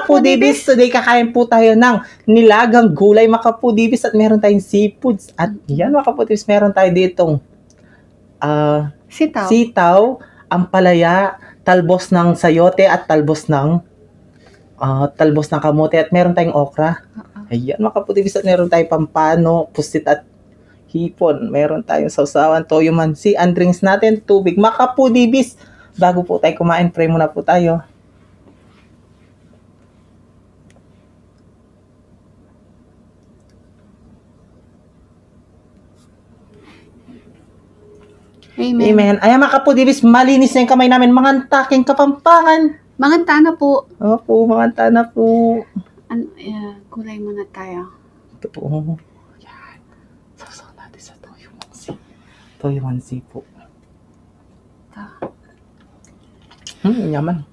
Kapudibis, today kakain po tayo ng nilagang gulay mga Kapudibis at meron tayong seafoods. At yan mga Kapudibis, meron tayo ditong sitaw, ampalaya, talbos ng sayote at talbos ng kamote at meron tayong okra. Ayan mga Kapudibis at meron tayong pampano, pusit at hipon. Meron tayong sausawan, toyo mansi, and drinks natin, tubig. Mga Kapudibis, bago po tayo kumain, pray muna po tayo. Amen. Amen. Ayan mga Kapudibis, malinis na yung kamay namin. Mga taking Kapampangan. Manganta na po. Opo, mga na po. Gulay muna tayo. Ito po. Yan. Sasaw natin sa toyo mansi. Toyo mansi po. Yaman.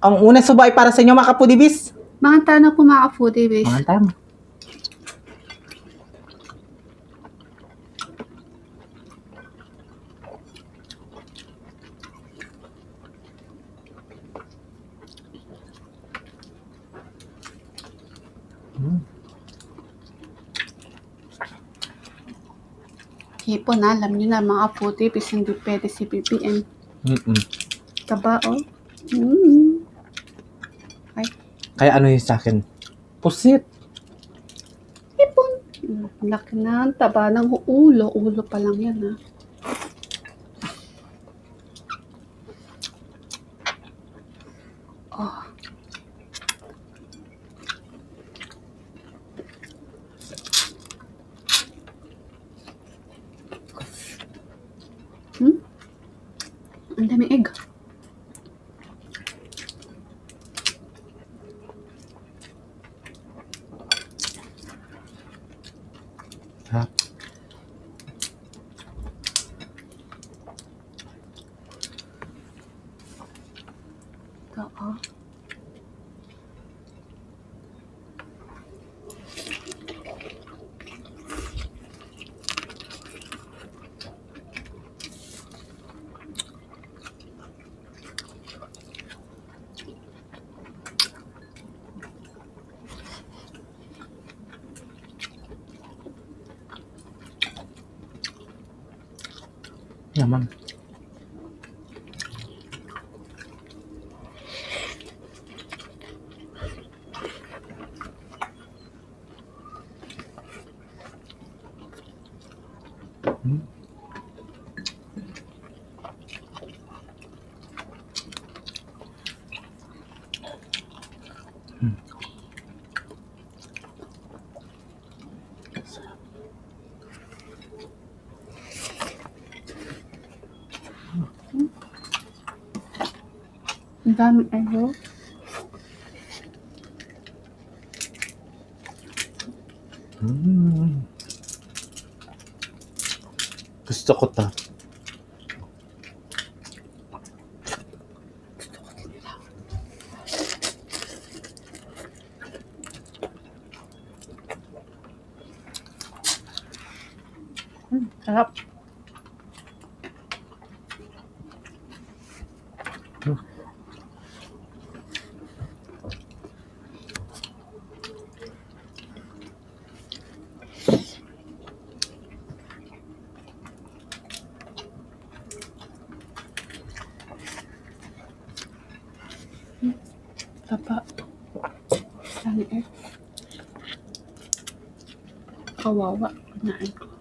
Ang unang subay para sa inyo mga Kapudibis. Manganta na po mga Kapudibis. Mga mo. Hipon na, alam nyo na mga Kapudibis, hindi pwede si BBM. Taba, oh. Ay. Kaya ano yung sa akin? Pusit. Hipon. Laki na, taba ng ulo. Ulo pa lang yan, ha. Oh. Ang daming egg. Ha? Ito, oh. Yaman. Ang daming egg, oh. Gusto ko ta. Sarap. Tapa. Dami egg. Kawawa. Kunain ko.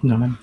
Naman.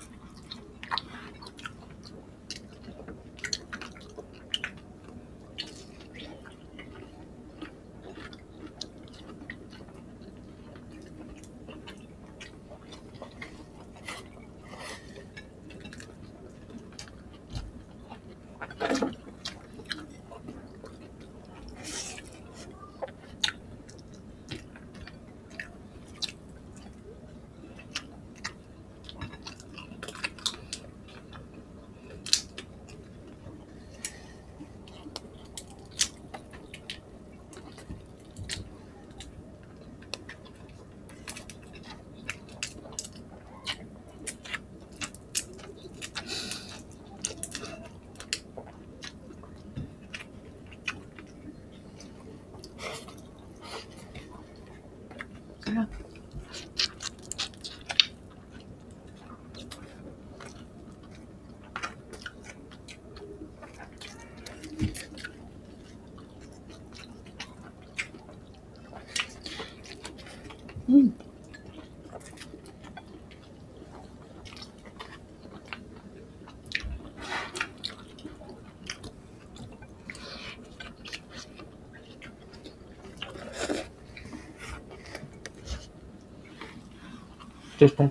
Cheers po.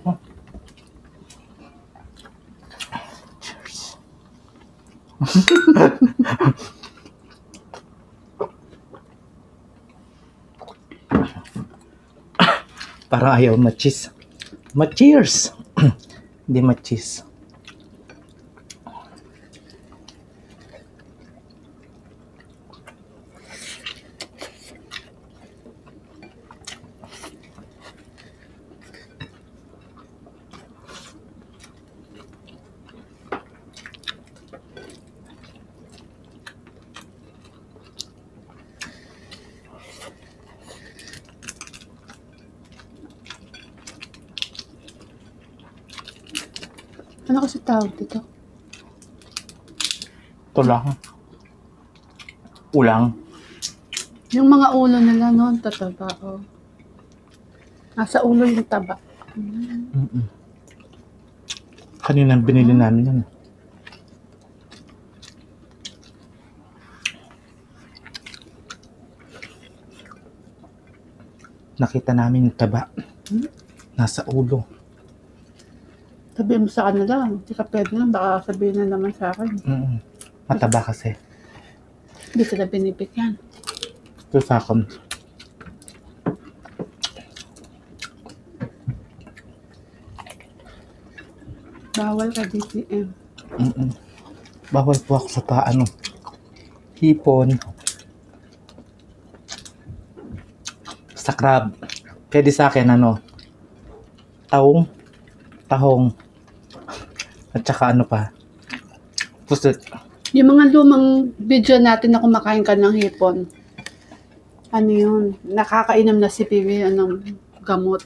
Cheers. Parang ayaw ma-cheese. Ma-cheers! Hindi ma-cheese. Ano kasi tawag dito? Ito lang. Ulang. Yung mga ulo nila noon, tataba. Oh. Nasa ulo yung taba. Mm-mm. Kanina binili namin yan. Nakita namin yung taba. Nasa ulo. Sabihin mo sa kanila, hindi ka pwede lang, baka sabihin na naman sa akin. Mataba kasi. Hindi sila binibigyan. Ito sa akin. Bawal ka DTM. Bawal po ako sa hipon, sa crab. Pwede sa akin tahong, at saka pusit. Yung mga lumang video natin na kumakain ka ng hipon, ano yun, nakakainom na si Pibi ng gamot.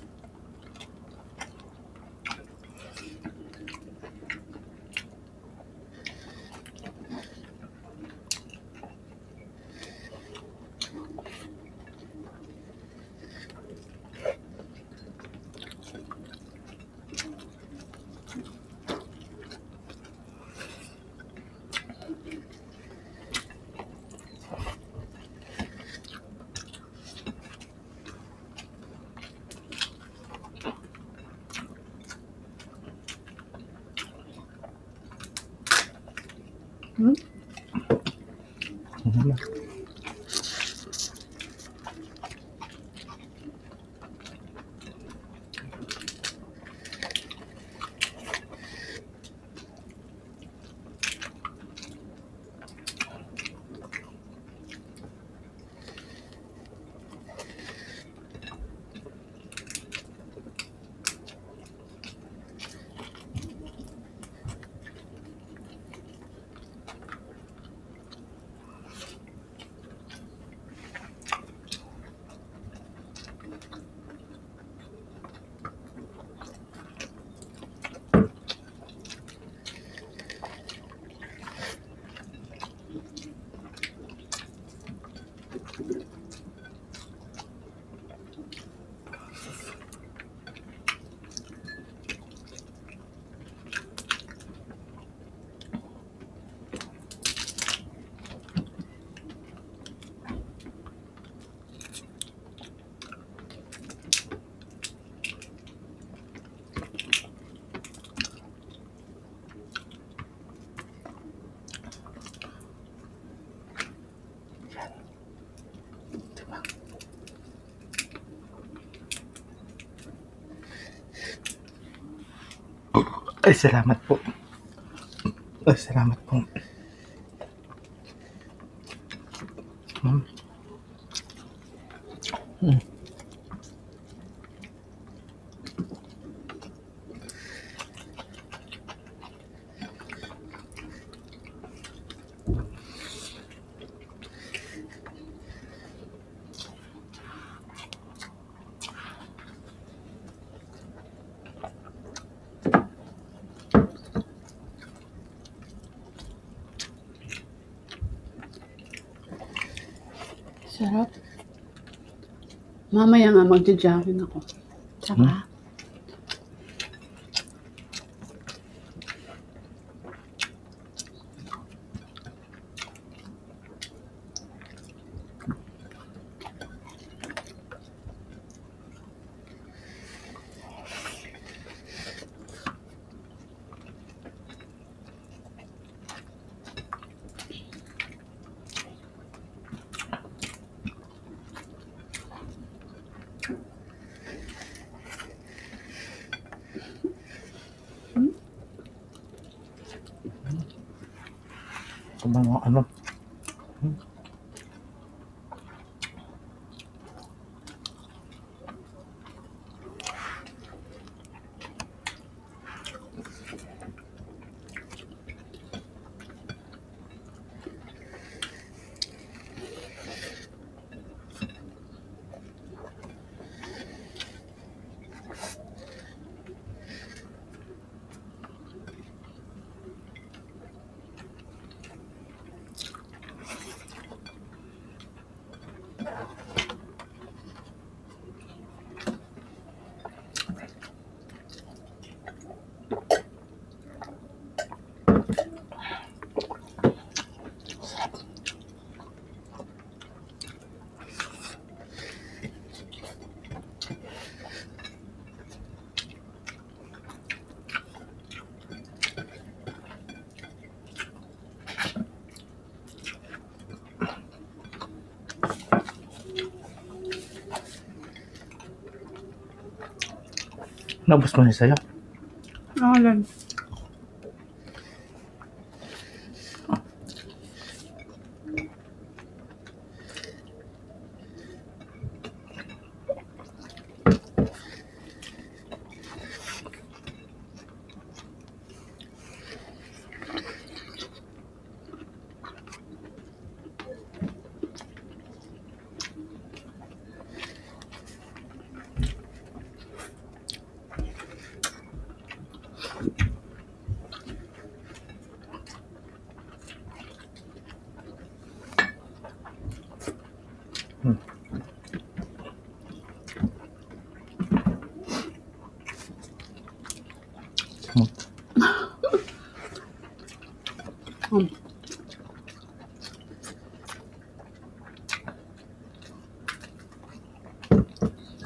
Ay, salamat po. Sarap. Mamaya nga magja-jogging ako. Tsaka, sa mga ano. Nabos mo na sa'yo. Alan.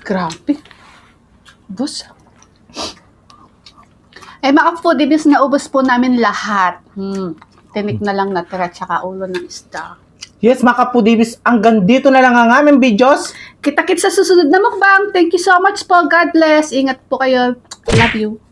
Grabe. Bus. Mga foodies, naubos po namin lahat. Tinik na lang natira, tsaka ulo ng isda. Yes, mga kapudibis, hanggang dito na lang ang aming videos. Kita-kits sa susunod na mukbang. Thank you so much po. God bless. Ingat po kayo. Love you.